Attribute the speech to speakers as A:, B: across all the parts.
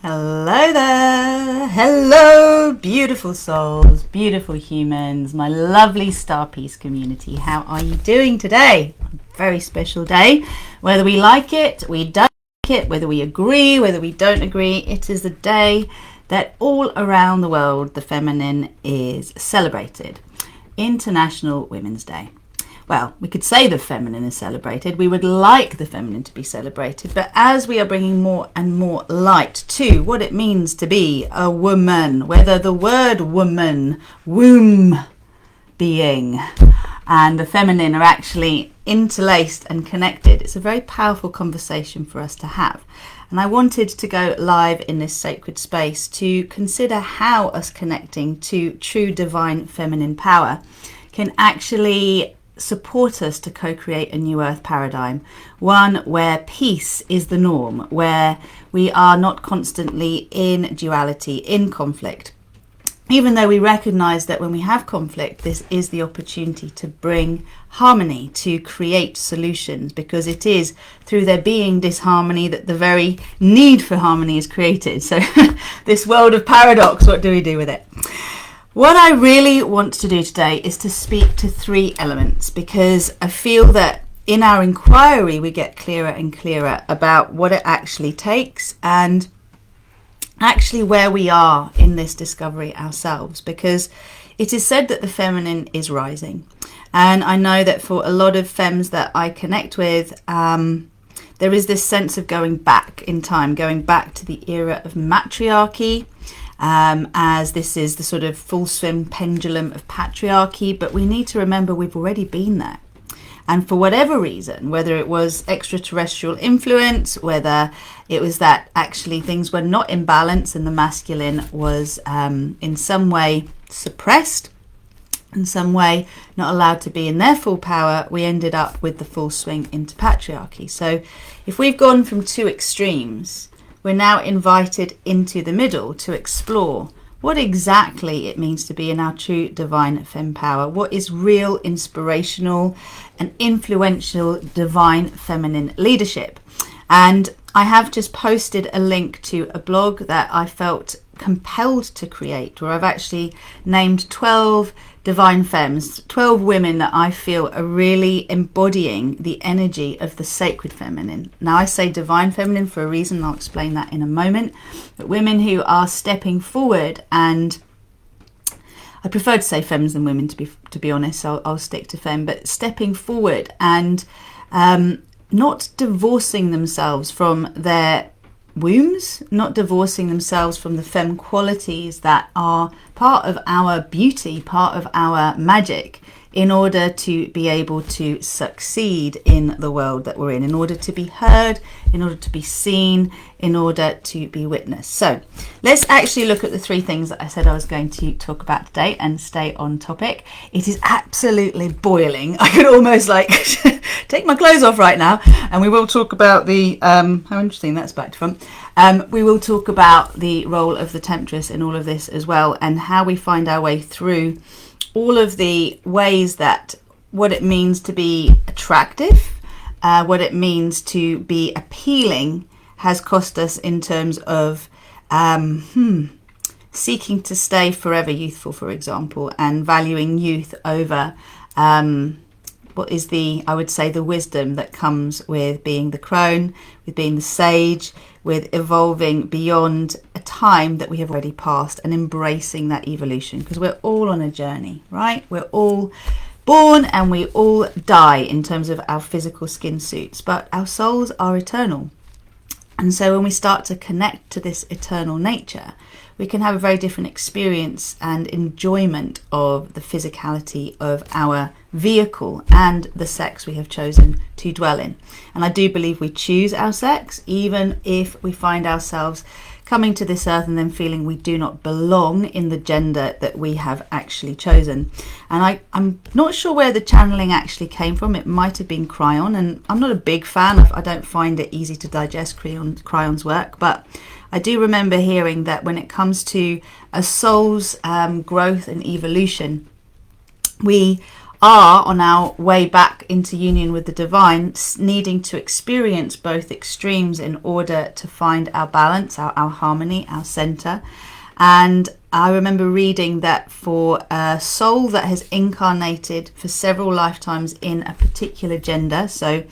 A: Hello there. Hello, beautiful souls, beautiful humans, my lovely Star Peace community. How are you doing today? A very special day. Whether we like it, we don't like it, whether we agree, whether we don't agree, it is a day that all around the world the feminine is celebrated. International Women's Day. Well, we could say the feminine is celebrated. We would like the feminine to be celebrated. But as we are bringing more and more light to what it means to be a woman, whether the word woman, womb, being, and the feminine are actually interlaced and connected, it's a very powerful conversation for us to have. And I wanted to go live in this sacred space to consider how us connecting to true divine feminine power can actually support us to co-create a new earth paradigm, one where peace is the norm, where we are not constantly in duality, in conflict. Even though we recognize that when we have conflict, this is the opportunity to bring harmony, to create solutions, because it is through there being disharmony that the very need for harmony is created. So this world of paradox, what do we do with it? What I really want to do today is to speak to three elements, because I feel that in our inquiry we get clearer and clearer about what it actually takes and actually where we are in this discovery ourselves, because it is said that the feminine is rising. And I know that for a lot of femmes that I connect with, there is this sense of going back in time, going back to the era of matriarchy, as this is the sort of full swim pendulum of patriarchy. But we need to remember we've already been there. And for whatever reason, whether it was extraterrestrial influence, whether it was that actually things were not in balance and the masculine was in some way suppressed, in some way not allowed to be in their full power, we ended up with the full swing into patriarchy. So if we've gone from two extremes, we're now invited into the middle to explore what exactly it means to be in our true divine fem power. What is real, inspirational and influential divine feminine leadership? And I have just posted a link to a blog that I felt compelled to create, where I've actually named 12 divine femmes, 12 women that I feel are really embodying the energy of the sacred feminine. Now I say divine feminine for a reason, I'll explain that in a moment, but women who are stepping forward, and I prefer to say femmes than women, to be honest, so I'll stick to femme, but stepping forward and not divorcing themselves from their wombs, not divorcing themselves from the femme qualities that are part of our beauty, part of our magic, in order to be able to succeed in the world that we're in order to be heard, in order to be seen, in order to be witnessed. So let's actually look at the three things that I said I was going to talk about today and stay on topic. It is absolutely boiling. I could almost like take my clothes off right now, and we will talk about the how interesting, that's back to front. We will talk about the role of the temptress in all of this as well, and how we find our way through all of the ways that what it means to be attractive, what it means to be appealing has cost us in terms of seeking to stay forever youthful, for example, and valuing youth over what is I would say, the wisdom that comes with being the crone, with being the sage, with evolving beyond a time that we have already passed and embracing that evolution, because we're all on a journey, right? We're all born and we all die in terms of our physical skin suits, but our souls are eternal. And so when we start to connect to this eternal nature, we can have a very different experience and enjoyment of the physicality of our vehicle and the sex we have chosen to dwell in. And I do believe we choose our sex, even if we find ourselves coming to this earth and then feeling we do not belong in the gender that we have actually chosen. And I'm not sure where the channeling actually came from. It might have been Cryon, and I'm not a big fan of, I don't find it easy to digest Cryon's work, but I do remember hearing that when it comes to a soul's growth and evolution, we are on our way back into union with the divine, needing to experience both extremes in order to find our balance, our harmony, our center. And I remember reading that for a soul that has incarnated for several lifetimes in a particular gender, so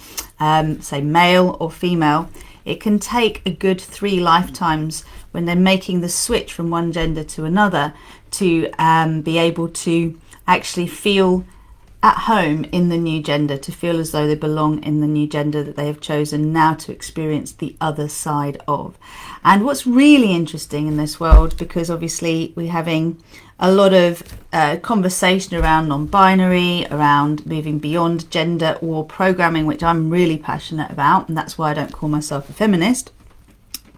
A: say male or female, it can take a good 3 lifetimes when they're making the switch from one gender to another to be able to actually feel at home in the new gender, to feel as though they belong in the new gender that they have chosen now to experience the other side of. And what's really interesting in this world, because obviously we're having a lot of conversation around non-binary, around moving beyond gender war programming, which I'm really passionate about, and that's why I don't call myself a feminist,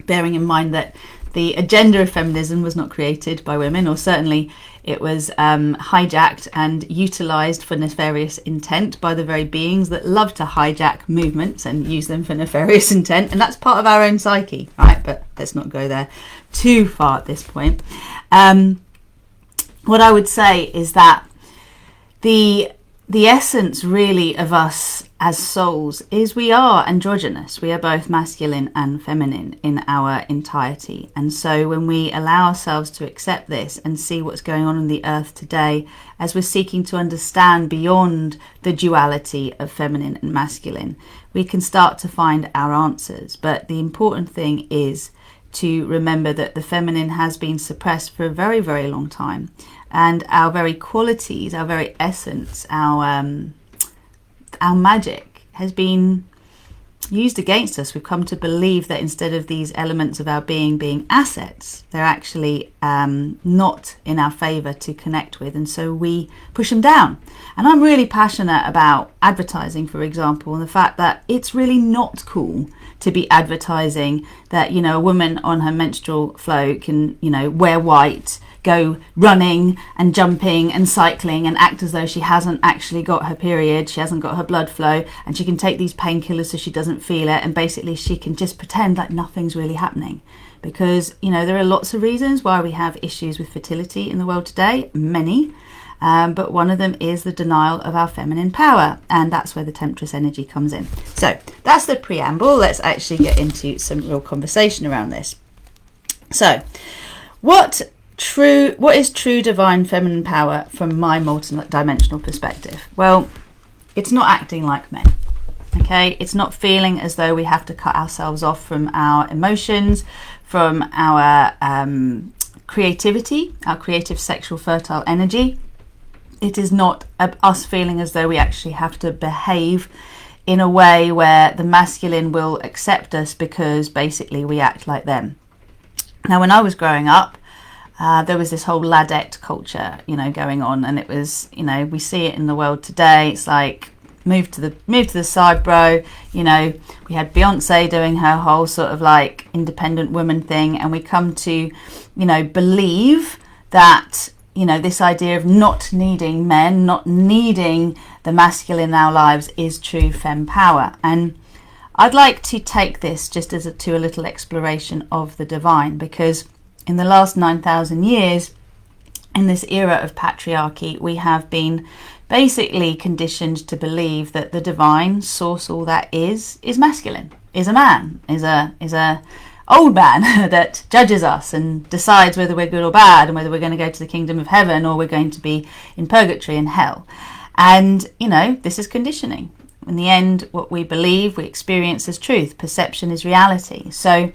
A: bearing in mind that the agenda of feminism was not created by women, or certainly it was hijacked and utilized for nefarious intent by the very beings that love to hijack movements and use them for nefarious intent. And that's part of our own psyche, right? But let's not go there too far at this point. What I would say is that the essence really of us as souls is we are androgynous. We are both masculine and feminine in our entirety. And so when we allow ourselves to accept this and see what's going on the earth today, as we're seeking to understand beyond the duality of feminine and masculine, we can start to find our answers. But the important thing is to remember that the feminine has been suppressed for a very, very long time. And our very qualities, our very essence, our magic has been used against us. We've come to believe that instead of these elements of our being assets, they're actually not in our favor to connect with, and so we push them down. And I'm really passionate about advertising, for example, and the fact that it's really not cool to be advertising that, you know, a woman on her menstrual flow can, you know, wear white, go running and jumping and cycling and act as though she hasn't actually got her period, she hasn't got her blood flow, and she can take these painkillers so she doesn't feel it, and basically she can just pretend like nothing's really happening. Because, you know, there are lots of reasons why we have issues with fertility in the world today, many, but one of them is the denial of our feminine power, and that's where the temptress energy comes in. So that's the preamble. Let's actually get into some real conversation around this. So what is true divine feminine power from my multi-dimensional perspective? Well, it's not acting like men. Okay, it's not feeling as though we have to cut ourselves off from our emotions, from our creativity, our creative, sexual, fertile energy. It is not us feeling as though we actually have to behave in a way where the masculine will accept us because basically we act like them. Now, when I was growing up, there was this whole ladette culture, you know, going on, and it was, you know, we see it in the world today. It's like, move to the side, bro. You know, we had Beyonce doing her whole sort of like independent woman thing, and we come to, you know, believe that, you know, this idea of not needing men, not needing the masculine in our lives is true fem power. And I'd like to take this just as to a little exploration of the divine, because in the last 9,000 years, in this era of patriarchy, we have been basically conditioned to believe that the divine source, all that is masculine, is a man, is a old man that judges us and decides whether we're good or bad, and whether we're going to go to the kingdom of heaven or we're going to be in purgatory and hell. And, you know, this is conditioning. In the end, what we believe, we experience as truth. Perception is reality. So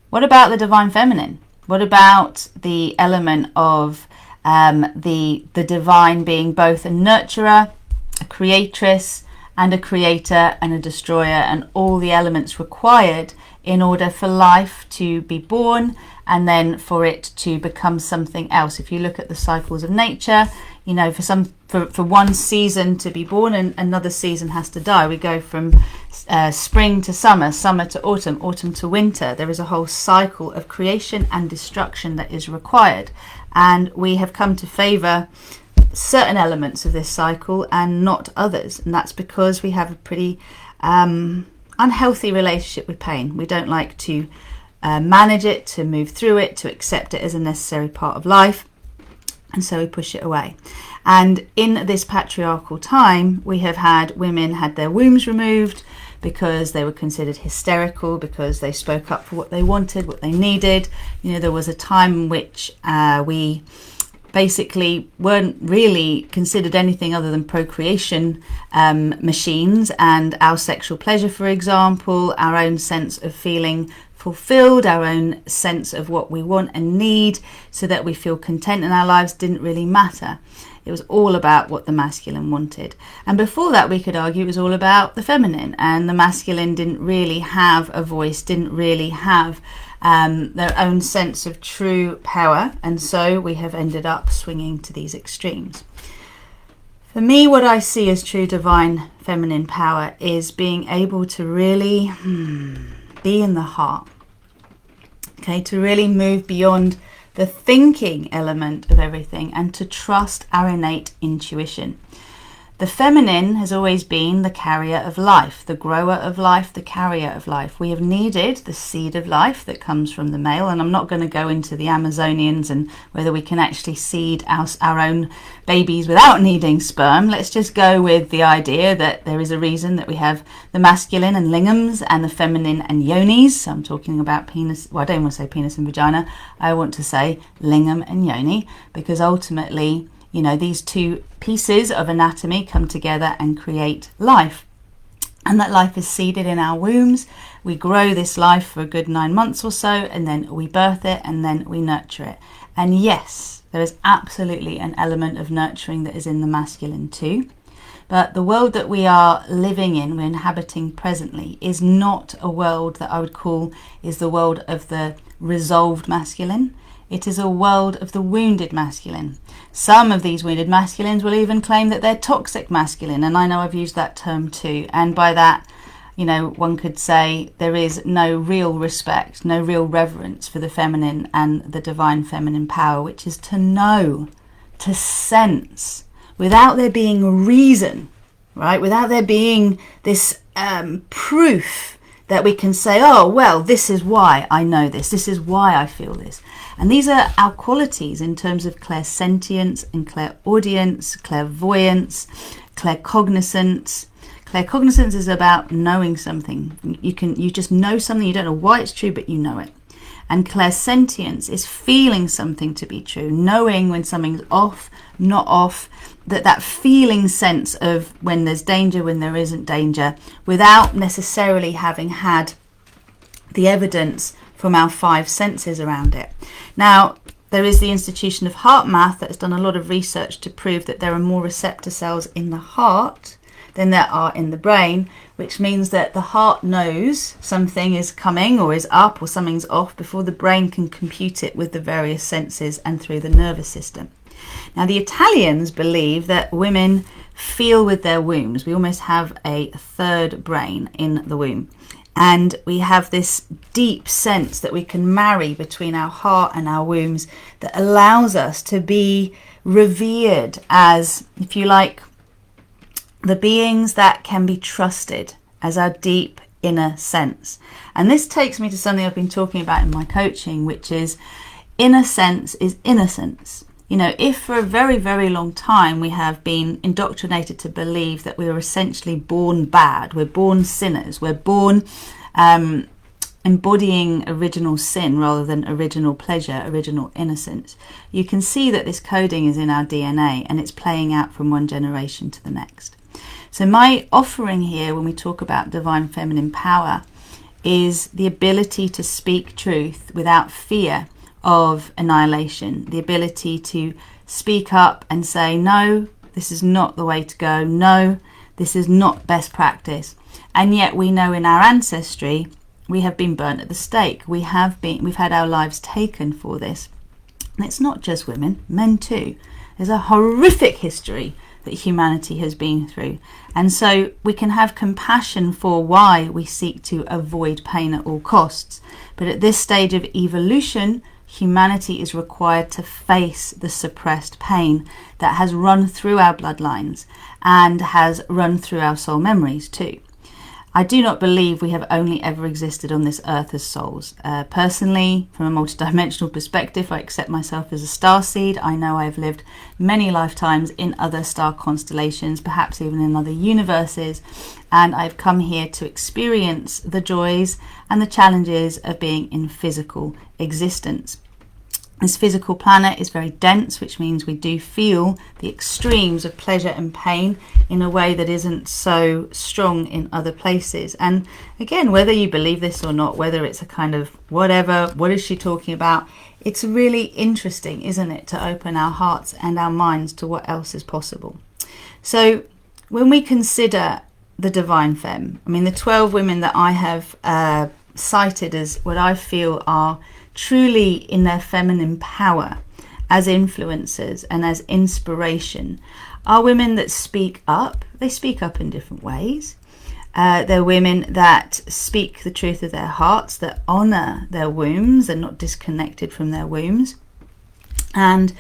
A: what about the divine feminine? What about the element of the divine being both a nurturer, a creatress, and a creator and a destroyer, and all the elements required in order for life to be born and then for it to become something else? If you look at the cycles of nature, you know, for one season to be born and another season has to die. We go from spring to summer, summer to autumn, autumn to winter. There is a whole cycle of creation and destruction that is required. And we have come to favor certain elements of this cycle and not others. And that's because we have a pretty unhealthy relationship with pain. We don't like to manage it, to move through it, to accept it as a necessary part of life. And so we push it away. And in this patriarchal time, we have had women had their wombs removed because they were considered hysterical, because they spoke up for what they wanted, what they needed. You know, there was a time in which we basically weren't really considered anything other than procreation machines, and our sexual pleasure, for example, our own sense of feeling fulfilled, our own sense of what we want and need so that we feel content in our lives didn't really matter. It was all about what the masculine wanted. And before that, we could argue it was all about the feminine, and the masculine didn't really have a voice, didn't really have their own sense of true power. And so we have ended up swinging to these extremes. For me, what I see as true divine feminine power is being able to really be in the heart. Okay, to really move beyond the thinking element of everything and to trust our innate intuition. The feminine has always been the carrier of life, the grower of life, the carrier of life. We have needed the seed of life that comes from the male, and I'm not going to go into the Amazonians and whether we can actually seed our own babies without needing sperm. Let's just go with the idea that there is a reason that we have the masculine and lingams and the feminine and yonis. So I'm talking about penis, well, I don't want to say penis and vagina, I want to say lingam and yoni, because ultimately, you know, these two pieces of anatomy come together and create life. And that life is seeded in our wombs. We grow this life for a good 9 months or so, and then we birth it, and then we nurture it. And yes, there is absolutely an element of nurturing that is in the masculine too. But the world that we are living in, we're inhabiting presently, is not a world that I would call is the world of the resolved masculine. It is a world of the wounded masculine. Some of these wounded masculines will even claim that they're toxic masculine, and I know I've used that term too. And by that, you know, one could say there is no real respect, no real reverence for the feminine and the divine feminine power, which is to know, to sense, without there being a reason, right? Without there being this proof that we can say, oh, well, this is why I know this. This is why I feel this. And these are our qualities in terms of clairsentience and clairaudience, clairvoyance, claircognizance. Claircognizance is about knowing something. You just know something. You don't know why it's true, but you know it. And clairsentience is feeling something to be true, knowing when something's off, not off, that feeling sense of when there's danger, when there isn't danger, without necessarily having had the evidence from our 5 senses around it. Now, there is the institution of heart math that has done a lot of research to prove that there are more receptor cells in the heart than there are in the brain, which means that the heart knows something is coming or is up or something's off before the brain can compute it with the various senses and through the nervous system. Now, the Italians believe that women feel with their wombs. We almost have a third brain in the womb. And we have this deep sense that we can marry between our heart and our wombs that allows us to be revered as, if you like, the beings that can be trusted as our deep inner sense. And this takes me to something I've been talking about in my coaching, which is inner sense is innocence. You know, if for a very, very long time we have been indoctrinated to believe that we are essentially born bad, we're born sinners, we're born embodying original sin rather than original pleasure, original innocence, you can see that this coding is in our DNA and it's playing out from one generation to the next. So my offering here when we talk about divine feminine power is the ability to speak truth without fear of annihilation, the ability to speak up and say, no, this is not the way to go. No, this is not best practice. And yet we know in our ancestry, we have been burnt at the stake. We've had our lives taken for this. And it's not just women, men too. There's a horrific history that humanity has been through. And so we can have compassion for why we seek to avoid pain at all costs. But at this stage of evolution, humanity is required to face the suppressed pain that has run through our bloodlines and has run through our soul memories too. I do not believe we have only ever existed on this earth as souls. Personally, from a multidimensional perspective, I accept myself as a starseed. I know I have lived many lifetimes in other star constellations, perhaps even in other universes, and I've come here to experience the joys and the challenges of being in physical existence. This physical planet is very dense, which means we do feel the extremes of pleasure and pain in a way that isn't so strong in other places. And again, whether you believe this or not, whether it's a kind of whatever, what is she talking about? It's really interesting, isn't it, to open our hearts and our minds to what else is possible. So when we consider the Divine Fem, I mean, the 12 women that I have cited as what I feel are truly in their feminine power as influencers and as inspiration, are women that speak up. They speak up in different ways. They're women that speak the truth of their hearts, that honor their wombs. They're not disconnected from their wombs. And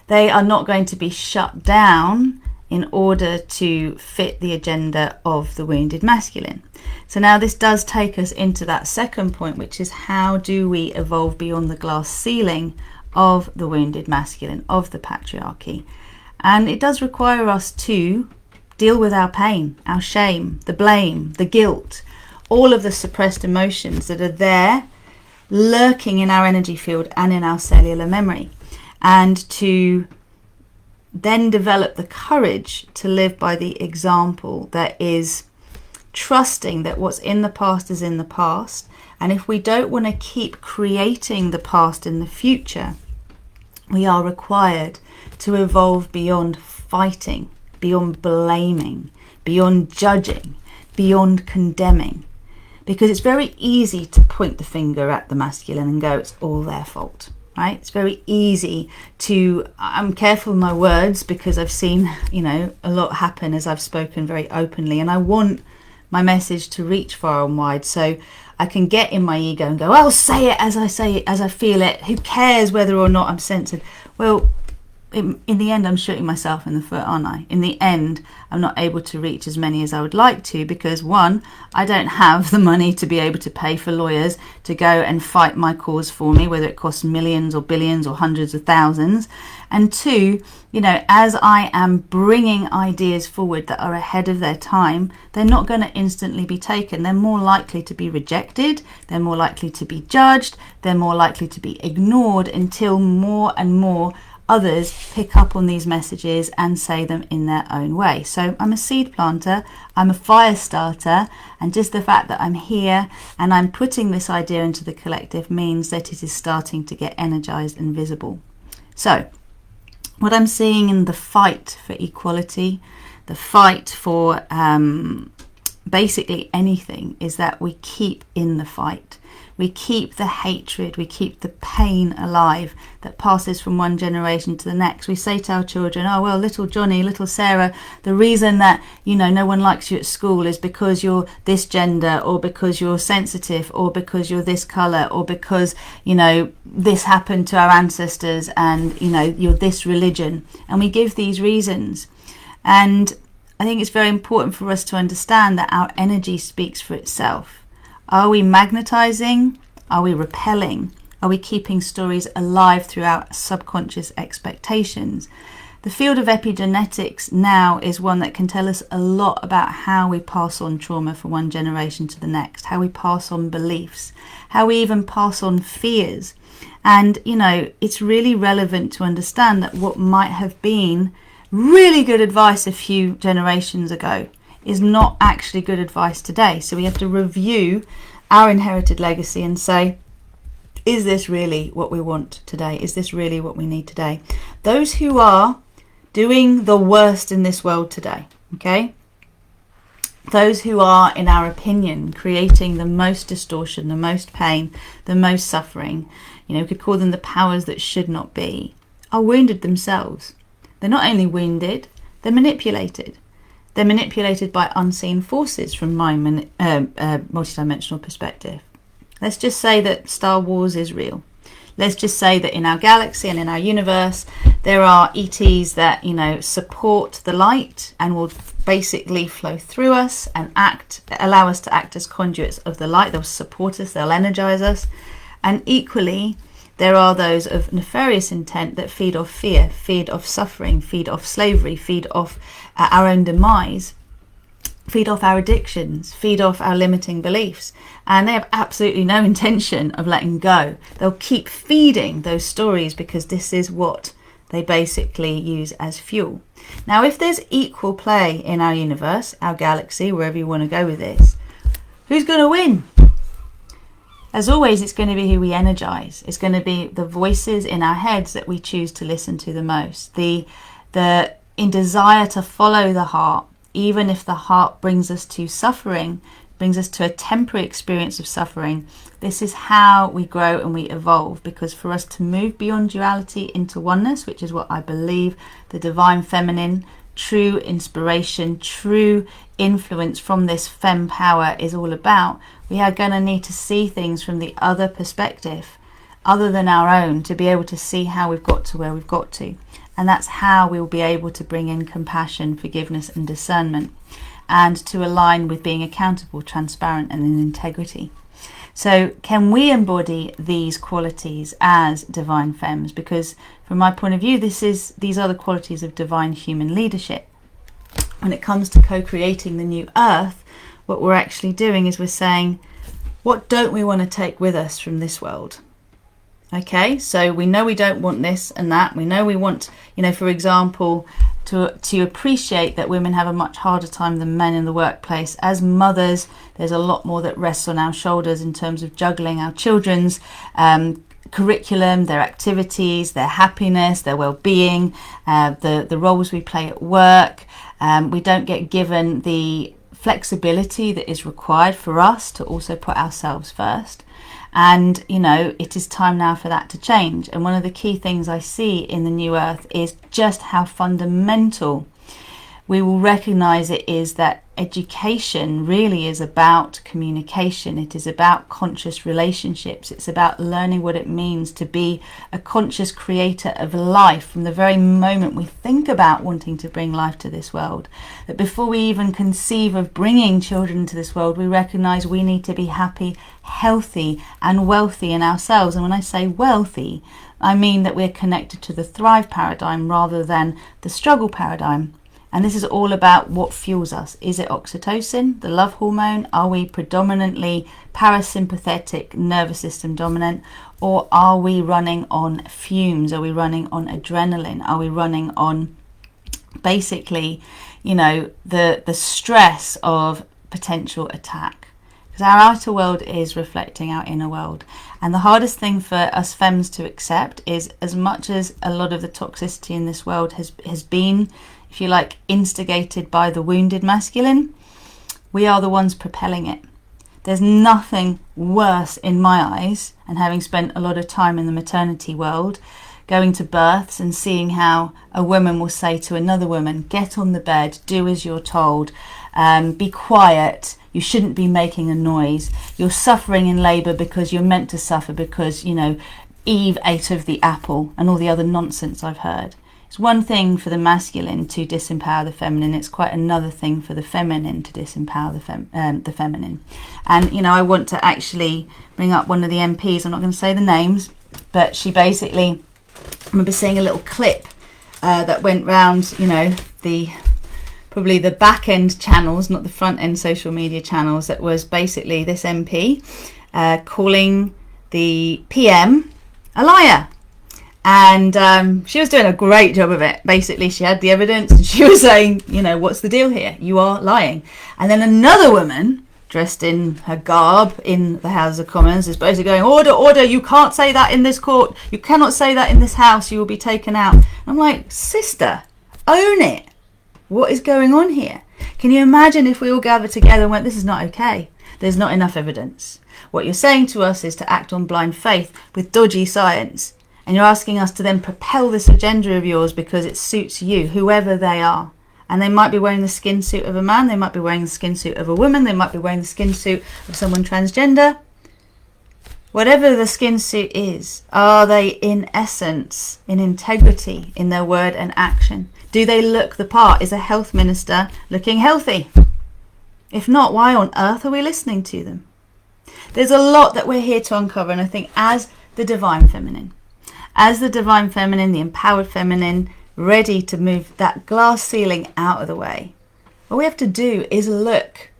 A: they are not going to be shut down in order to fit the agenda of the wounded masculine. So now this does take us into that second point, which is how do we evolve beyond the glass ceiling of the wounded masculine, of the patriarchy. And it does require us to deal with our pain, our shame, the blame, the guilt, all of the suppressed emotions that are there lurking in our energy field and in our cellular memory, and to then develop the courage to live by the example that is trusting that what's in the past is in the past. And if we don't want to keep creating the past in the future, we are required to evolve beyond fighting, beyond blaming, beyond judging, beyond condemning. Because it's very easy to point the finger at the masculine and go, it's all their fault. Right? It's very easy to, I'm careful with my words because I've seen, a lot happen as I've spoken very openly, and I want my message to reach far and wide, so I can get in my ego and go, I'll say it, as I feel it. Who cares whether or not I'm censored? Well, in the end, I'm shooting myself in the foot, aren't I? In the end, I'm not able to reach as many as I would like to because, one, I don't have the money to be able to pay for lawyers to go and fight my cause for me, whether it costs millions or billions or hundreds of thousands. And two, as I am bringing ideas forward that are ahead of their time, they're not going to instantly be taken. They're more likely to be rejected. They're more likely to be judged. They're more likely to be ignored until more and more others pick up on these messages and say them in their own way. So I'm a seed planter, I'm a fire starter, and just the fact that I'm here and I'm putting this idea into the collective means that it is starting to get energized and visible. So what I'm seeing in the fight for equality, the fight for basically anything, is that we keep in the fight. We keep the hatred, we keep the pain alive that passes from one generation to the next. We say to our children, oh, well, little Johnny, little Sarah, the reason that, no one likes you at school is because you're this gender, or because you're sensitive, or because you're this colour, or because, this happened to our ancestors, and, you're this religion. And we give these reasons. And I think it's very important for us to understand that our energy speaks for itself. Are we magnetizing? Are we repelling? Are we keeping stories alive through our subconscious expectations? The field of epigenetics now is one that can tell us a lot about how we pass on trauma from one generation to the next, how we pass on beliefs, how we even pass on fears. And, it's really relevant to understand that what might have been really good advice a few generations ago is not actually good advice today. So we have to review our inherited legacy and say, is this really what we want today? Is this really what we need today? Those who are doing the worst in this world today, okay? Those who are, in our opinion, creating the most distortion, the most pain, the most suffering, we could call them the powers that should not be, are wounded themselves. They're not only wounded, they're manipulated. They're manipulated by unseen forces from my multidimensional perspective. Let's just say that Star Wars is real. let's just say that in our galaxy and in our universe, there are ETs that, you know, support the light and will basically flow through us and allow us to act as conduits of the light. They'll support us, they'll energize us. And equally, there are those of nefarious intent that feed off fear, feed off suffering, feed off slavery, feed off our own demise, feed off our addictions, feed off our limiting beliefs. And they have absolutely no intention of letting go. They'll keep feeding those stories because this is what they basically use as fuel. Now, if there's equal play in our universe, our galaxy, wherever you want to go with this, who's going to win? As always, it's going to be who we energize. It's going to be the voices in our heads that we choose to listen to the most. The in desire to follow the heart, even if the heart brings us to suffering, brings us to a temporary experience of suffering. This is how we grow and we evolve, because for us to move beyond duality into oneness, which is what I believe the divine feminine, true inspiration, true influence from this fem power is all about, we are going to need to see things from the other perspective, other than our own, to be able to see how we've got to where we've got to. And that's how we'll be able to bring in compassion, forgiveness and discernment, and to align with being accountable, transparent and in integrity. So can we embody these qualities as divine femmes? Because from my point of view, these are the qualities of divine human leadership. When it comes to co-creating the new earth, what we're actually doing is we're saying, what don't we want to take with us from this world? Okay, so we know we don't want this and that. We know we want, you know, for example, to appreciate that women have a much harder time than men in the workplace. As mothers, there's a lot more that rests on our shoulders in terms of juggling our children's curriculum, their activities, their happiness, their well-being, the roles we play at work. We don't get given the flexibility that is required for us to also put ourselves first. And, you know, it is time now for that to change. And one of the key things I see in the new earth is just how fundamental we will recognize it is that education really is about communication. It is about conscious relationships. It's about learning what it means to be a conscious creator of life from the very moment we think about wanting to bring life to this world. That before we even conceive of bringing children into this world, we recognize we need to be happy, healthy and wealthy in ourselves. And when I say wealthy, I mean that we're connected to the thrive paradigm rather than the struggle paradigm. And this is all about what fuels us. Is it oxytocin, the love hormone? Are we predominantly parasympathetic nervous system dominant? Or are we running on fumes? Are we running on adrenaline? Are we running on basically, you know, the stress of potential attack? Because our outer world is reflecting our inner world. And the hardest thing for us femmes to accept is, as much as a lot of the toxicity in this world has been, if you like, instigated by the wounded masculine, we are the ones propelling it. There's nothing worse in my eyes, and having spent a lot of time in the maternity world, going to births and seeing how a woman will say to another woman, get on the bed, do as you're told, be quiet, you shouldn't be making a noise, you're suffering in labour because you're meant to suffer because, you know, Eve ate of the apple, and all the other nonsense I've heard. It's one thing for the masculine to disempower the feminine. It's quite another thing for the feminine to disempower the feminine. And, you know, I want to actually bring up one of the MPs. I'm not going to say the names, but she basically, I remember seeing a little clip that went round, you know, probably the back end channels, not the front end social media channels, that was basically this MP calling the PM a liar. And she was doing a great job of it. Basically, she had the evidence and she was saying, you know, what's the deal here? You are lying. And then another woman, dressed in her garb in the House of Commons, is basically going, order, order, you can't say that in this court. You cannot say that in this house. You will be taken out. And I'm like, sister, own it. What is going on here? Can you imagine if we all gathered together and went, this is not okay. There's not enough evidence. What you're saying to us is to act on blind faith with dodgy science. And you're asking us to then propel this agenda of yours because it suits you, whoever they are. And they might be wearing the skin suit of a man, they might be wearing the skin suit of a woman, they might be wearing the skin suit of someone transgender. Whatever the skin suit is, are they in essence, in integrity in their word and action? Do they look the part? Is a health minister looking healthy? If not, why on earth are we listening to them? There's a lot that we're here to uncover, and I think as the Divine Feminine, the empowered feminine, ready to move that glass ceiling out of the way, all we have to do is look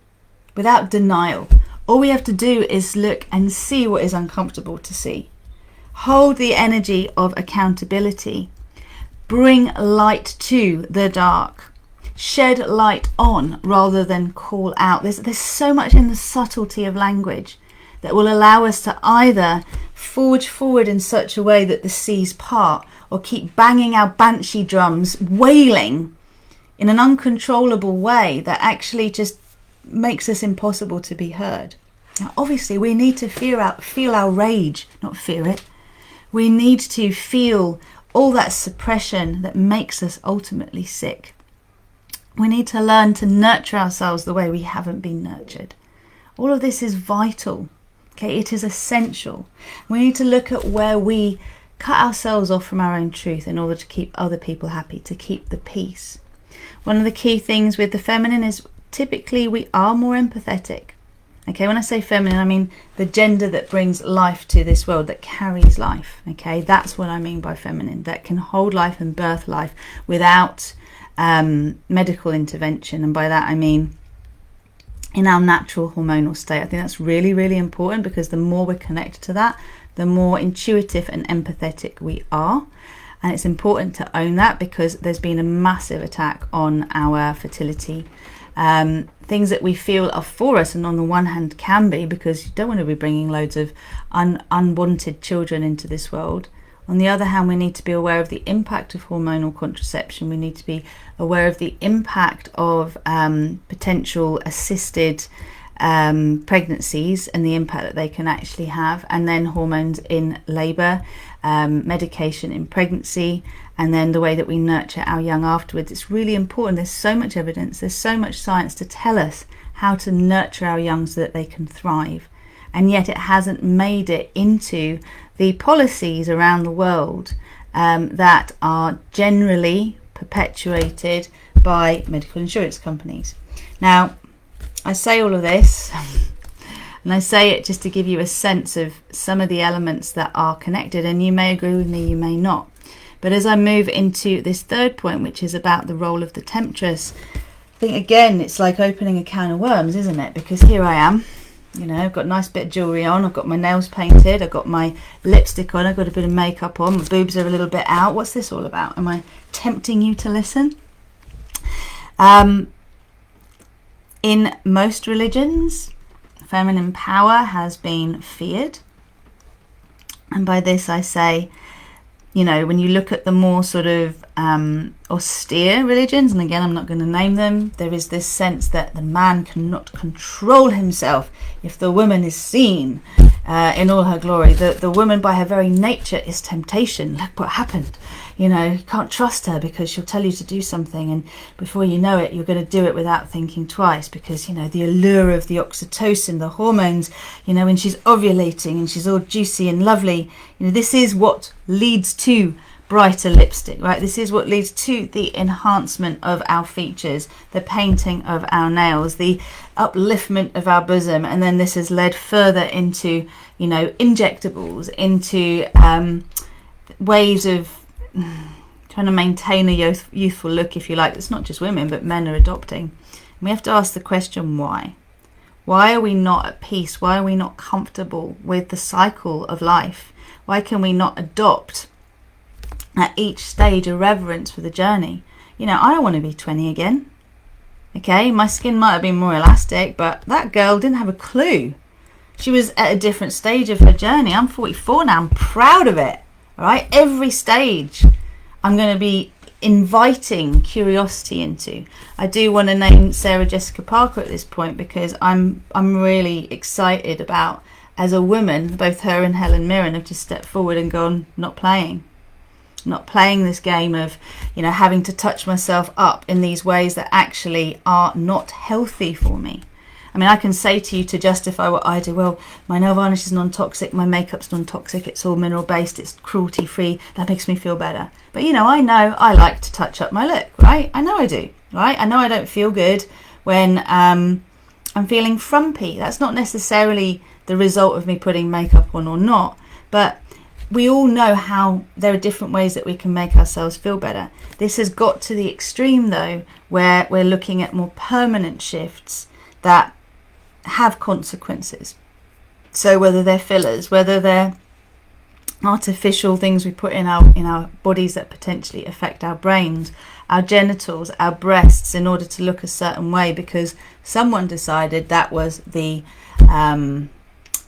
A: without denial. All we have to do is look and see what is uncomfortable to see. Hold the energy of accountability. Bring light to the dark. Shed light on rather than call out. There's so much in the subtlety of language that will allow us to either forge forward in such a way that the seas part, or keep banging our banshee drums, wailing in an uncontrollable way that actually just makes us impossible to be heard. Now, obviously, we need to feel our rage, not fear it. We need to feel all that suppression that makes us ultimately sick. We need to learn to nurture ourselves the way we haven't been nurtured. All of this is vital. Okay, it is essential. We need to look at where we cut ourselves off from our own truth in order to keep other people happy, to keep the peace. One of the key things with the feminine is typically we are more empathetic. Okay, when I say feminine, I mean the gender that brings life to this world, that carries life. Okay, that's what I mean by feminine, that can hold life and birth life without medical intervention. And by that I mean in our natural hormonal state. I think that's really, really important, because the more we're connected to that, the more intuitive and empathetic we are. And it's important to own that, because there's been a massive attack on our fertility. Things that we feel are for us, and on the one hand can be, because you don't want to be bringing loads of unwanted children into this world. On the other hand, we need to be aware of the impact of hormonal contraception. We need to be aware of the impact of potential assisted pregnancies and the impact that they can actually have, and then hormones in labour, medication in pregnancy, and then the way that we nurture our young afterwards. It's really important. There's so much evidence, there's so much science to tell us how to nurture our young so that they can thrive, and yet it hasn't made it into the policies around the world that are generally perpetuated by medical insurance companies. Now, I say all of this and I say it just to give you a sense of some of the elements that are connected, and you may agree with me, you may not. But as I move into this third point, which is about the role of the temptress, I think again it's like opening a can of worms, isn't it? Because here I am, you know, I've got a nice bit of jewellery on, I've got my nails painted, I've got my lipstick on, I've got a bit of makeup on, my boobs are a little bit out. What's this all about? Am I tempting you to listen? In most religions, feminine power has been feared. And by this I say, you know, when you look at the more sort of austere religions, and again, I'm not going to name them, there is this sense that the man cannot control himself if the woman is seen in all her glory. The woman by her very nature is temptation. Look what happened. You know, you can't trust her because she'll tell you to do something, and before you know it, you're going to do it without thinking twice, because, you know, the allure of the oxytocin, the hormones, you know, when she's ovulating and she's all juicy and lovely, you know, this is what leads to brighter lipstick, right? This is what leads to the enhancement of our features, the painting of our nails, the upliftment of our bosom, and then this has led further into, you know, injectables, into ways of trying to maintain a youthful look, if you like. It's not just women, but men are adopting. And we have to ask the question, why? Why are we not at peace? Why are we not comfortable with the cycle of life? Why can we not adopt at each stage a reverence for the journey? You know, I don't want to be 20 again. Okay, my skin might have been more elastic, but that girl didn't have a clue. She was at a different stage of her journey. I'm 44 now. I'm proud of it. All right, every stage I'm going to be inviting curiosity into. I do want to name Sarah Jessica Parker at this point, because I'm really excited about, as a woman, both her and Helen Mirren have just stepped forward and gone, not playing this game of, you know, having to touch myself up in these ways that actually are not healthy for me. I mean, I can say to you to justify what I do, well, my nail varnish is non-toxic, my makeup's non-toxic, it's all mineral based, it's cruelty free, that makes me feel better. But you know I like to touch up my look, right? I know I do, right? I know I don't feel good when I'm feeling frumpy. That's not necessarily the result of me putting makeup on or not, but we all know how there are different ways that we can make ourselves feel better. This has got to the extreme though, where we're looking at more permanent shifts that have consequences. So whether they're fillers, whether they're artificial things we put in our bodies that potentially affect our brains, our genitals, our breasts, in order to look a certain way because someone decided that was the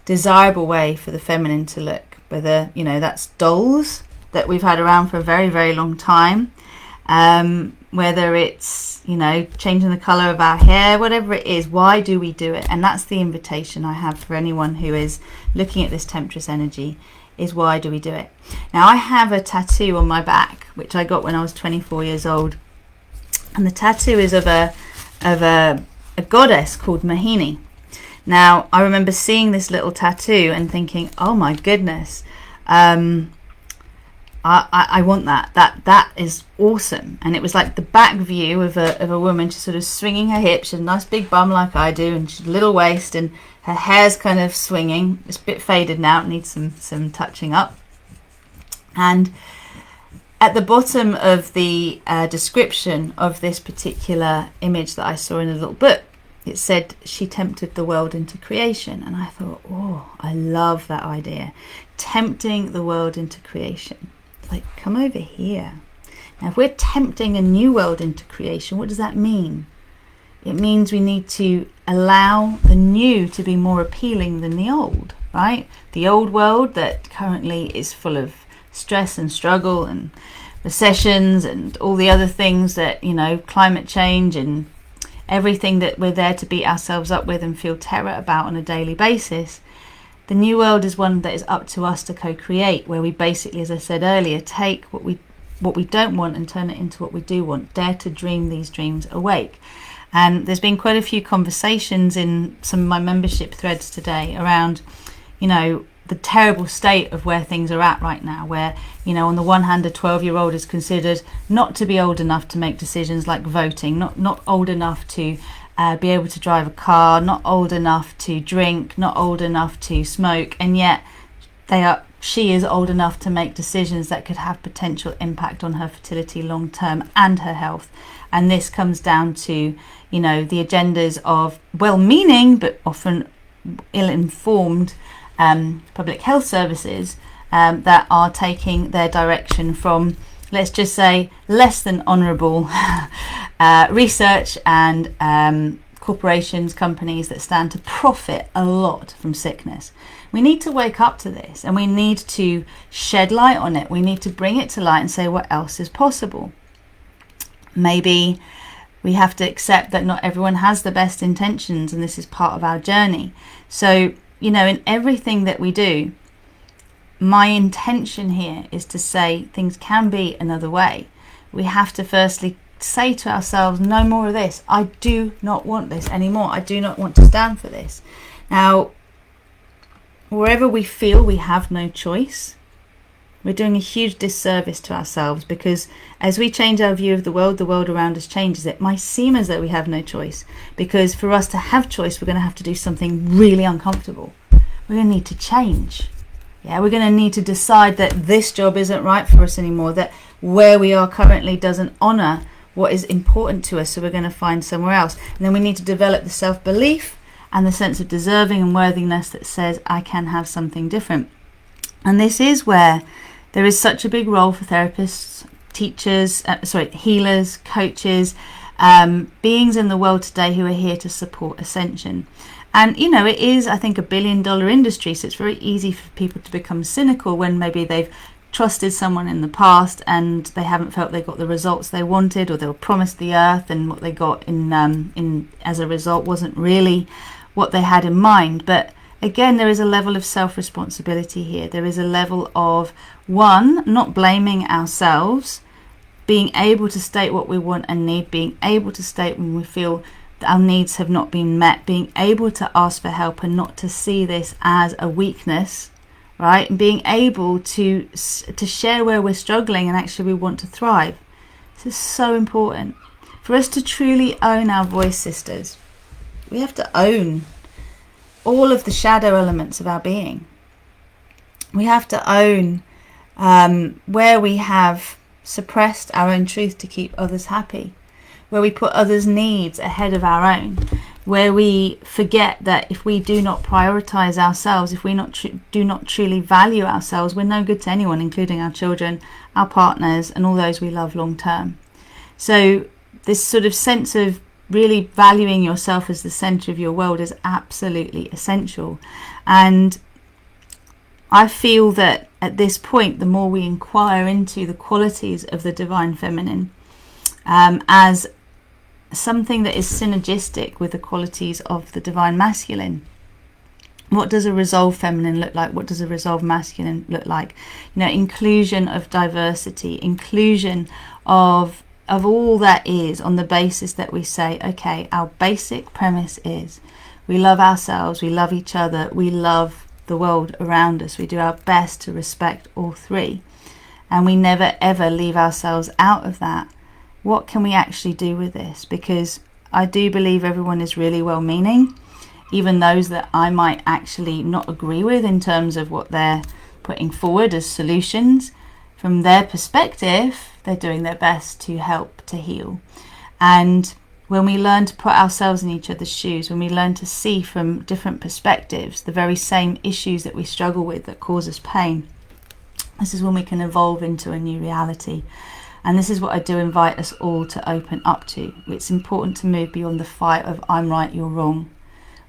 A: desirable way for the feminine to look. Whether, you know, that's dolls that we've had around for a very, very long time, whether it's, you know, changing the color of our hair, whatever it is, why do we do it? And that's the invitation I have for anyone who is looking at this temptress energy, is why do we do it? Now, I have a tattoo on my back, which I got when I was 24 years old. And the tattoo is of a goddess called Mohini. Now, I remember seeing this little tattoo and thinking, oh my goodness, I want that. That is awesome. And it was like the back view of a woman just sort of swinging her hips. She had a nice big bum like I do, and she's a little waist, and her hair's kind of swinging. It's a bit faded now. It needs some touching up. And at the bottom of the description of this particular image that I saw in a little book, it said she tempted the world into creation. And I thought, oh, I love that idea. Tempting the world into creation. Like, come over here. Now, if we're tempting a new world into creation, what does that mean? It means we need to allow the new to be more appealing than the old, right? The old world that currently is full of stress and struggle and recessions and all the other things that, you know, climate change and everything that we're there to beat ourselves up with and feel terror about on a daily basis. The new world is one that is up to us to co-create, where we basically, as I said earlier, take what we don't want and turn it into what we do want. Dare to dream these dreams awake. And there's been quite a few conversations in some of my membership threads today around, you know, the terrible state of where things are at right now, where, you know, on the one hand, a 12-year-old is considered not to be old enough to make decisions like voting, not old enough to be able to drive a car, not old enough to drink, not old enough to smoke, and yet she is old enough to make decisions that could have potential impact on her fertility long term and her health. And this comes down to, you know, the agendas of well-meaning but often ill-informed public health services that are taking their direction from, let's just say, less than honourable research and corporations, companies that stand to profit a lot from sickness. We need to wake up to this, and we need to shed light on it. We need to bring it to light and say what else is possible. Maybe we have to accept that not everyone has the best intentions, and this is part of our journey. So, you know, in everything that we do, my intention here is to say things can be another way. We have to firstly say to ourselves, no more of this. I do not want this anymore. I do not want to stand for this. Now, wherever we feel we have no choice, we're doing a huge disservice to ourselves, because as we change our view of the world around us changes. It might seem as though we have no choice, because for us to have choice, we're going to have to do something really uncomfortable. We're going to need to change. Yeah, we're going to need to decide that this job isn't right for us anymore, that where we are currently doesn't honour what is important to us, so we're going to find somewhere else. And then we need to develop the self-belief and the sense of deserving and worthiness that says, I can have something different. And this is where there is such a big role for therapists, teachers, healers, coaches, beings in the world today who are here to support ascension. And, you know, it is, I think, $1 billion industry, so it's very easy for people to become cynical when maybe they've trusted someone in the past and they haven't felt they got the results they wanted, or they were promised the earth and what they got in as a result wasn't really what they had in mind. But again, there is a level of self-responsibility here. There is a level of, one, not blaming ourselves, being able to state what we want and need, being able to state when we feel our needs have not been met, being able to ask for help and not to see this as a weakness, right? And being able to share where we're struggling and actually we want to thrive. This is so important. For us to truly own our voice, sisters, we have to own all of the shadow elements of our being. We have to own where we have suppressed our own truth to keep others happy, where we put others' needs ahead of our own, where we forget that if we do not prioritize ourselves, if we do not truly value ourselves, we're no good to anyone, including our children, our partners, and all those we love long term. So this sort of sense of really valuing yourself as the center of your world is absolutely essential. And I feel that at this point, the more we inquire into the qualities of the divine feminine as something that is synergistic with the qualities of the divine masculine. What does a resolved feminine look like? What does a resolved masculine look like? You know, inclusion of diversity, inclusion of all that is, on the basis that we say, okay, our basic premise is we love ourselves, we love each other, we love the world around us. We do our best to respect all three, and we never ever leave ourselves out of that. What can we actually do with this? Because I do believe everyone is really well meaning, even those that I might actually not agree with in terms of what they're putting forward as solutions. From their perspective, they're doing their best to help to heal. And when we learn to put ourselves in each other's shoes, when we learn to see from different perspectives the very same issues that we struggle with that cause us pain, this is when we can evolve into a new reality. And this is what I do invite us all to open up to. It's important to move beyond the fight of I'm right, you're wrong,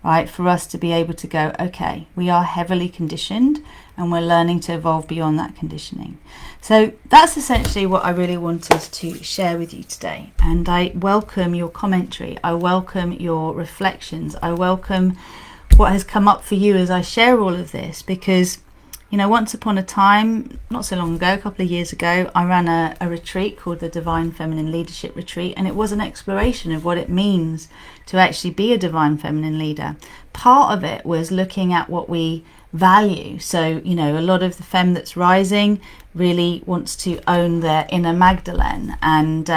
A: right? For us to be able to go, okay, we are heavily conditioned and we're learning to evolve beyond that conditioning. So that's essentially what I really wanted to share with you today. And I welcome your commentary. I welcome your reflections. I welcome what has come up for you as I share all of this, because, you know, once upon a time, not so long ago, a couple of years ago, I ran a retreat called the Divine Feminine Leadership Retreat, and it was an exploration of what it means to actually be a divine feminine leader. Part of it was looking at what we value. So, you know, a lot of the femme that's rising really wants to own their inner Magdalene and,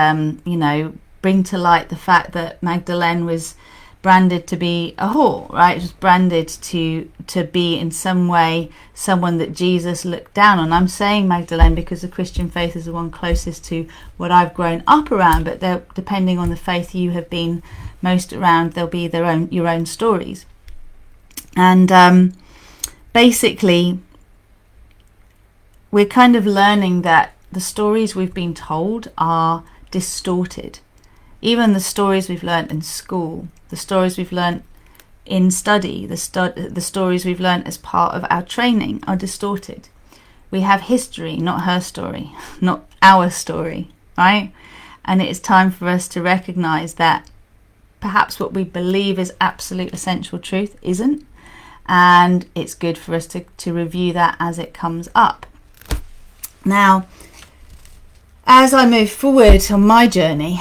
A: you know, bring to light the fact that Magdalene was branded to be a whore, right? It was branded to be in some way someone that Jesus looked down on. I'm saying Magdalene because the Christian faith is the one closest to what I've grown up around, but depending on the faith you have been most around, there'll be your own stories. And basically, we're kind of learning that the stories we've been told are distorted. Even the stories we've learned in school, the stories we've learned in study, the stories we've learned as part of our training are distorted. We have history, not her story, not our story, right? And it is time for us to recognize that perhaps what we believe is absolute essential truth isn't. And it's good for us to review that as it comes up. Now, as I move forward on my journey,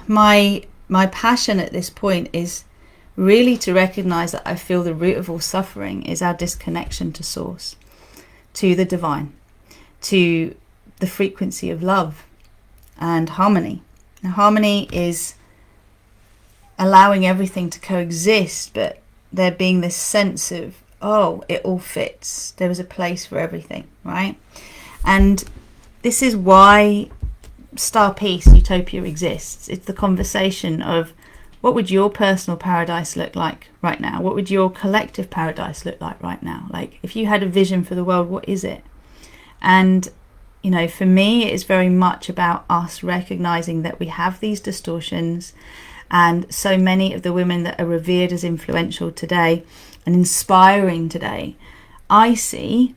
A: my passion at this point is really to recognize that I feel the root of all suffering is our disconnection to source, to the divine, to the frequency of love and harmony. Now, harmony is allowing everything to coexist, but there being this sense of, oh, it all fits. There is a place for everything, right? And this is why Star Peace Utopia exists. It's the conversation of what would your personal paradise look like right now? What would your collective paradise look like right now? Like, if you had a vision for the world, what is it? And, you know, for me, it is very much about us recognizing that we have these distortions. And so many of the women that are revered as influential today and inspiring today, I see,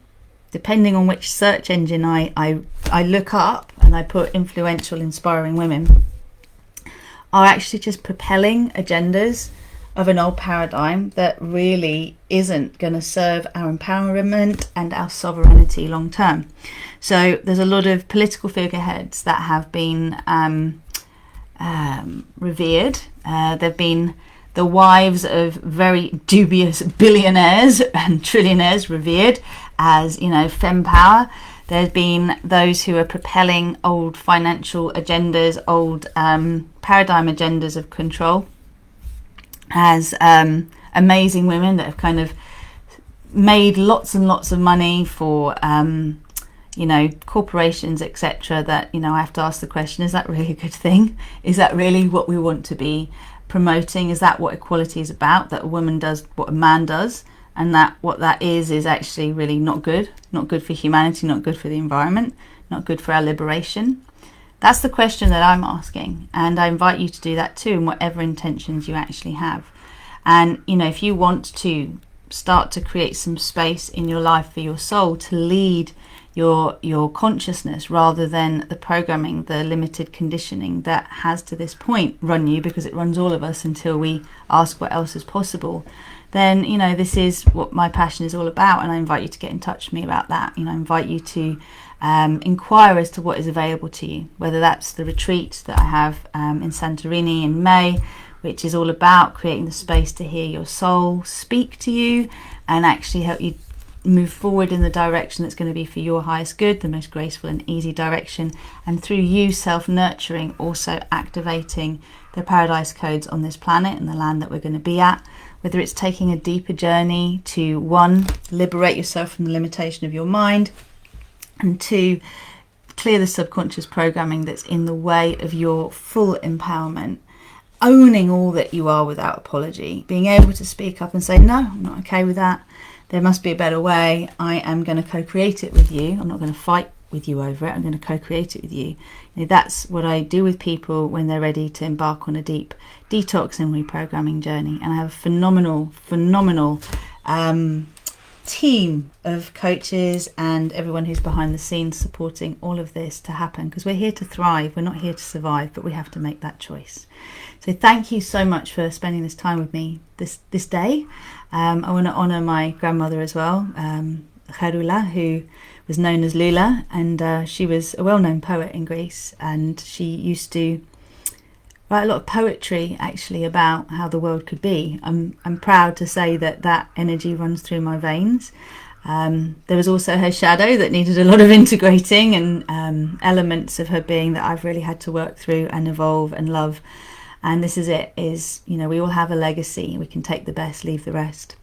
A: depending on which search engine I look up and I put influential, inspiring women, are actually just propelling agendas of an old paradigm that really isn't going to serve our empowerment and our sovereignty long term. So there's a lot of political figureheads that have been revered. They've been the wives of very dubious billionaires and trillionaires revered as, you know, fem power. There's been those who are propelling old financial agendas, old paradigm agendas of control, as amazing women that have kind of made lots and lots of money for you know, corporations, etc. That, you know, I have to ask the question, is that really a good thing? Is that really what we want to be promoting? Is that what equality is about, that a woman does what a man does, and that what that is actually really not good for humanity, not good for the environment, not good for our liberation? That's the question that I'm asking, and I invite you to do that too, in whatever intentions you actually have. And, you know, if you want to start to create some space in your life for your soul to lead your consciousness, rather than the programming, the limited conditioning that has to this point run you, because it runs all of us until we ask what else is possible, then, you know, this is what my passion is all about, and I invite you to get in touch with me about that. You know, I invite you to inquire as to what is available to you, whether that's the retreat that I have in Santorini in May, which is all about creating the space to hear your soul speak to you and actually help you move forward in the direction that's going to be for your highest good, the most graceful and easy direction, and through you self-nurturing, also activating the paradise codes on this planet and the land that we're going to be at. Whether it's taking a deeper journey to, one, liberate yourself from the limitation of your mind, and two, clear the subconscious programming that's in the way of your full empowerment, owning all that you are without apology, being able to speak up and say, no, I'm not okay with that. There must be a better way. I am going to co-create it with you. I'm not going to fight with you over it. I'm going to co-create it with you. You know, that's what I do with people when they're ready to embark on a deep detox and reprogramming journey. And I have a phenomenal team of coaches and everyone who's behind the scenes supporting all of this to happen, because we're here to thrive. We're not here to survive, but we have to make that choice. So thank you so much for spending this time with me this day. I want to honour my grandmother as well, Charula, who was known as Lula, and she was a well-known poet in Greece, and she used to write a lot of poetry actually about how the world could be. I'm proud to say that energy runs through my veins. There was also her shadow that needed a lot of integrating, and elements of her being that I've really had to work through and evolve and love. And this is it, you know, we all have a legacy. We can take the best, leave the rest.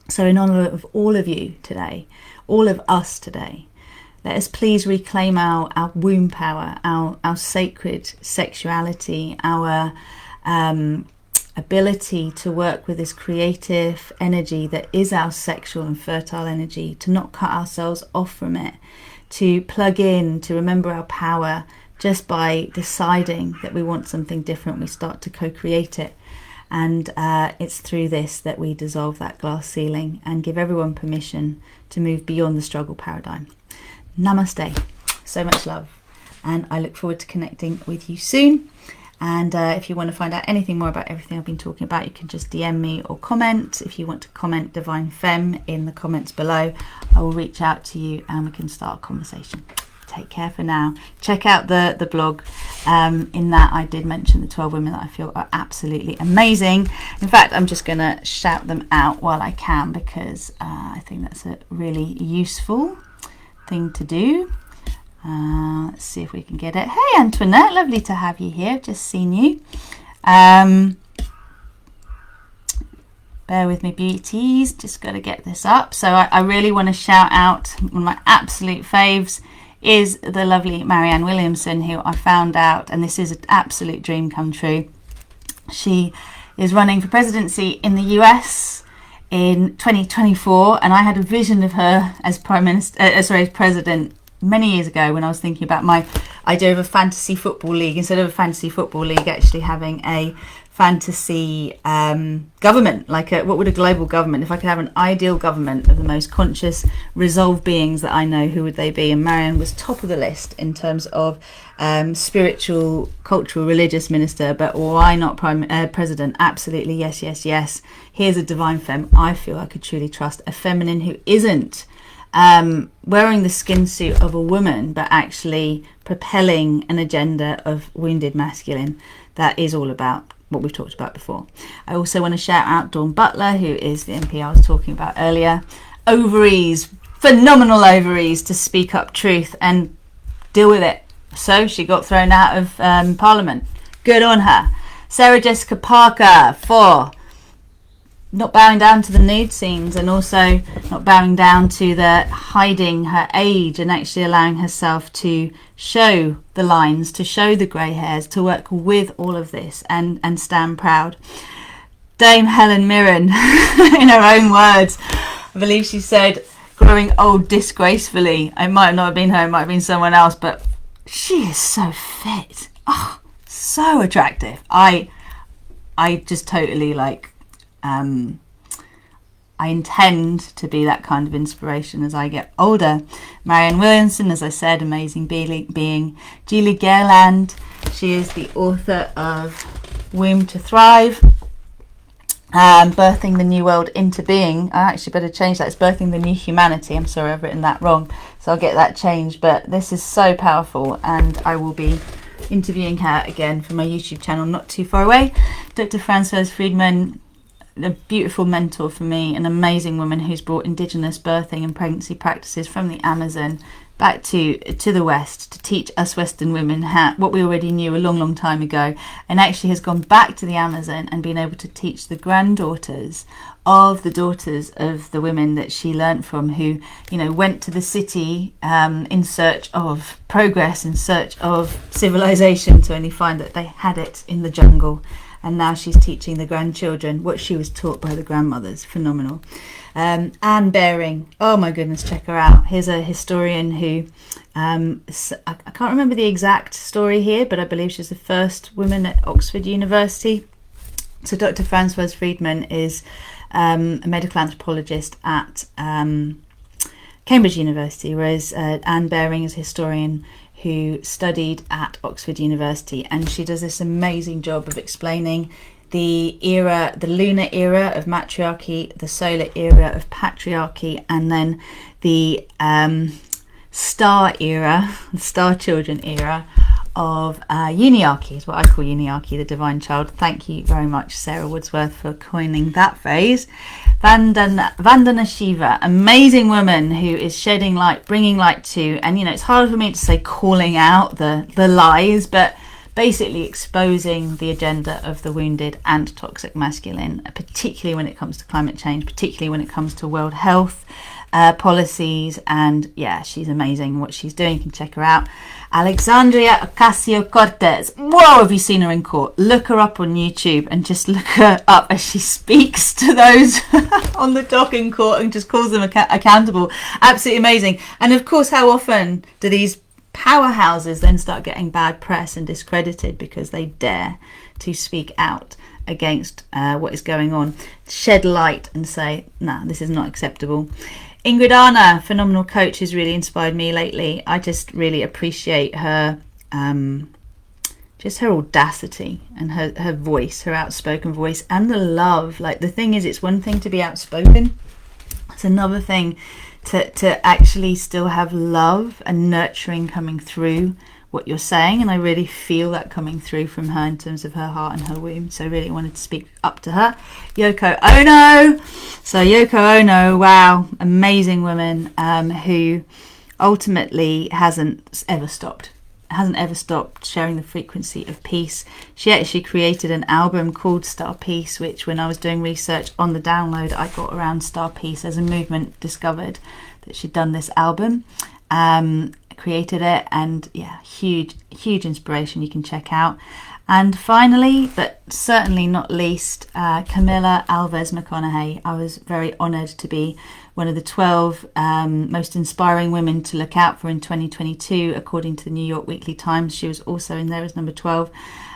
A: So in honor of all of you today, all of us today, let us please reclaim our womb power, our sacred sexuality, our ability to work with this creative energy that is our sexual and fertile energy, to not cut ourselves off from it, to plug in, to remember our power. Just by deciding that we want something different, we start to co-create it. And it's through this that we dissolve that glass ceiling and give everyone permission to move beyond the struggle paradigm. Namaste. So much love. And I look forward to connecting with you soon. And if you want to find out anything more about everything I've been talking about, you can just DM me or comment. If you want to comment Divine Fem in the comments below, I will reach out to you and we can start a conversation. Take care for now. Check out the blog. In that I did mention the 12 women that I feel are absolutely amazing. In fact, I'm just going to shout them out while I can, because I think that's a really useful thing to do. Let's see if we can get it. Hey Antoinette, lovely to have you here. I've just seen you. Bear with me, beauties. Just got to get this up. So I really want to shout out one of my absolute faves is the lovely Marianne Williamson, who I found out, and this is an absolute dream come true. She is running for presidency in the US in 2024, and I had a vision of her as president many years ago when I was thinking about my idea of a fantasy football league. Instead of a fantasy football league, actually having a fantasy government, like what would a global government, if I could have an ideal government of the most conscious resolved beings that I know, who would they be? And Marianne was top of the list in terms of spiritual, cultural, religious minister, but why not president? Absolutely, yes, yes, yes. Here's a divine femme I feel I could truly trust, a feminine who isn't wearing the skin suit of a woman, but actually propelling an agenda of wounded masculine that is all about what we've talked about before. I also want to shout out Dawn Butler, who is the MP I was talking about earlier. Ovaries, phenomenal ovaries to speak up truth and deal with it. So she got thrown out of Parliament. Good on her. Sarah Jessica Parker for not bowing down to the nude scenes, and also not bowing down to the hiding her age, and actually allowing herself to show the lines, to show the grey hairs, to work with all of this and stand proud. Dame Helen Mirren, in her own words, I believe she said, growing old disgracefully. It might not have been her, it might have been someone else, but she is so fit. Oh, so attractive. I just totally like, I intend to be that kind of inspiration as I get older. Marianne Williamson, as I said, amazing being. Julie Gerland, she is the author of Womb to Thrive, Birthing the New World into Being. I actually better change that. It's Birthing the New Humanity. I'm sorry, I've written that wrong, so I'll get that changed. But this is so powerful, and I will be interviewing her again for my YouTube channel not too far away. Dr. Francoise Friedman, a beautiful mentor for me, an amazing woman who's brought indigenous birthing and pregnancy practices from the Amazon back to the West to teach us Western women what we already knew a long time ago, and actually has gone back to the Amazon and been able to teach the granddaughters of the daughters of the women that she learnt from, who, you know, went to the city in search of progress, in search of civilization, to only find that they had it in the jungle. And now she's teaching the grandchildren what she was taught by the grandmothers. Phenomenal. Anne Baring, oh my goodness, check her out. Here's a historian who, I can't remember the exact story here, but I believe she's the first woman at Oxford University. So Dr. Francoise Friedman is a medical anthropologist at Cambridge University, whereas Anne Baring is a historian who studied at Oxford University, and she does this amazing job of explaining the lunar era of matriarchy, the solar era of patriarchy, and then the star children era of uniarchy, is what I call uniarchy, the divine child. Thank you very much, Sarah Woodsworth, for coining that phrase. Vandana Shiva, amazing woman who is shedding light, bringing light to, and you know, it's hard for me to say calling out the lies, but basically exposing the agenda of the wounded and toxic masculine, particularly when it comes to climate change, particularly when it comes to world health policies. And yeah, she's amazing what she's doing. You can check her out. Alexandria Ocasio-Cortez. Whoa, have you seen her in court? Look her up on YouTube and just look her up as she speaks to those on the dock in court and just calls them accountable. Absolutely amazing. And of course, how often do these powerhouses then start getting bad press and discredited because they dare to speak out against what is going on, shed light and say, nah, this is not acceptable. Ingrid Arna, phenomenal coach, who's really inspired me lately. I just really appreciate her, just her audacity and her voice, her outspoken voice, and the love. Like, the thing is, it's one thing to be outspoken, it's another thing to actually still have love and nurturing coming through what you're saying. And I really feel that coming through from her in terms of her heart and her womb. So I really wanted to speak up to her. Yoko Ono. So Yoko Ono, wow, amazing woman, who ultimately hasn't ever stopped sharing the frequency of peace. She actually created an album called Star Peace, which, when I was doing research on the download I got around Star Peace as a movement, discovered that she'd done this album, created it, and yeah, huge inspiration you can check out. And finally, but certainly not least, Camilla Alves McConaughey. I was very honoured to be one of the 12 most inspiring women to look out for in 2022, according to the New York Weekly Times. She was also in there as number 12.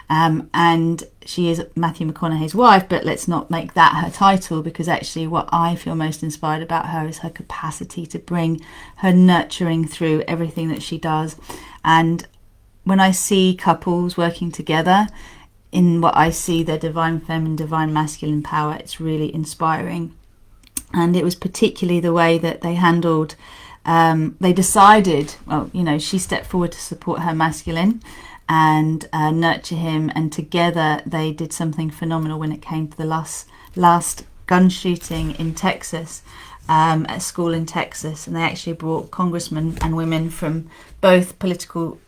A: And she is Matthew McConaughey's wife, but let's not make that her title, because actually what I feel most inspired about her is her capacity to bring her nurturing through everything that she does. And when I see couples working together in what I see their divine femme and divine masculine power, it's really inspiring. And it was particularly the way that they handled, they decided, well, you know, she stepped forward to support her masculine, and nurture him, and together they did something phenomenal when it came to the last gun shooting in Texas, at a school in Texas, and they actually brought congressmen and women from both political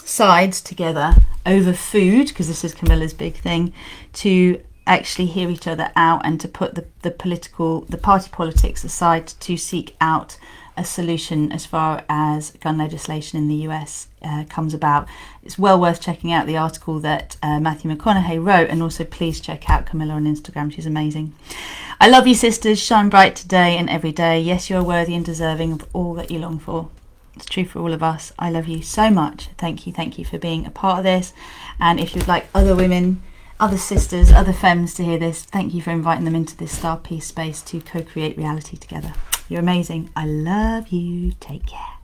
A: sides together over food, because this is Camilla's big thing, to actually hear each other out and to put the party politics aside to seek out a solution as far as gun legislation in the US comes about. It's well worth checking out the article that Matthew McConaughey wrote, and also please check out Camilla on Instagram. She's amazing. I love you, sisters. Shine bright today and every day. Yes, you are worthy and deserving of all that you long for. It's true for all of us. I love you so much. Thank you for being a part of this. And if you'd like other women, other sisters, other femmes to hear this, thank you for inviting them into this star peace space to co-create reality together. You're amazing. I love you. Take care.